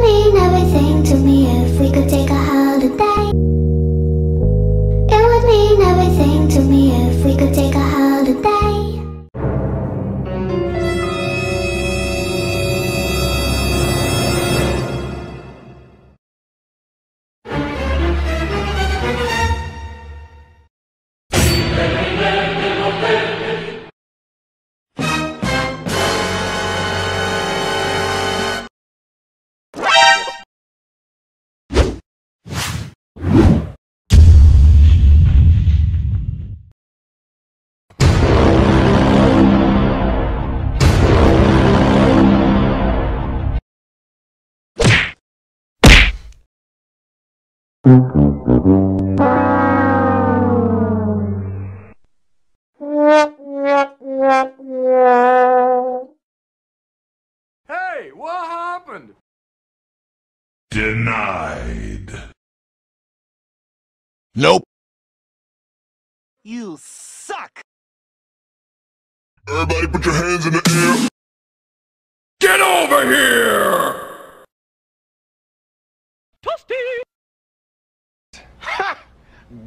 mean everything to me if we could take a holiday. It would mean everything to me if we could take a holiday. Hey, what happened? Denied. Nope. You suck! Everybody put your hands in the air. Get over here! Toasty! Ha!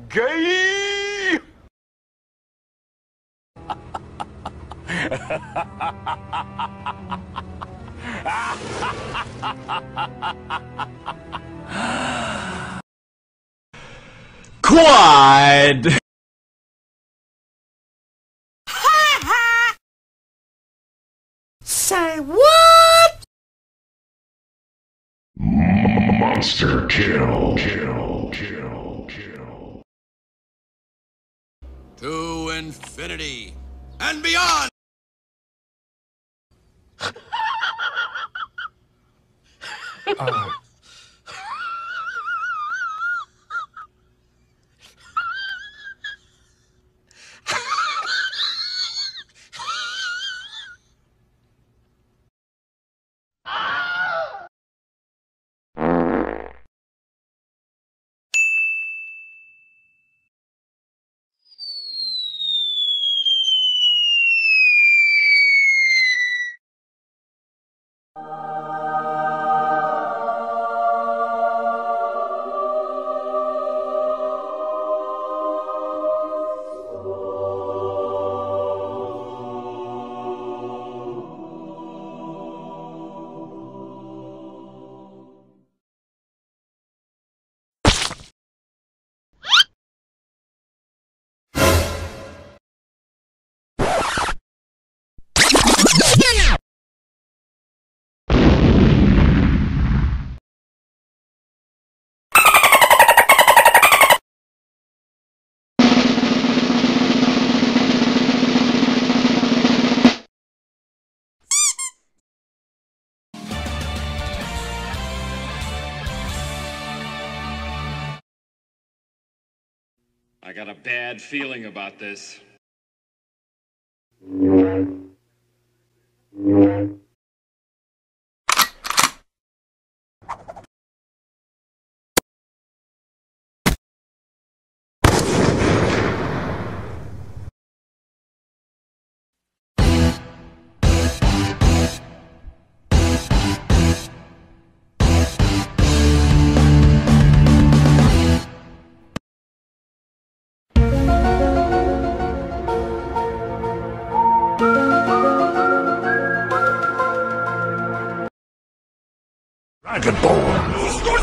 Gay! Quad! Say what? Monster kill. To infinity and beyond! I got a bad feeling about this. Dragonborn.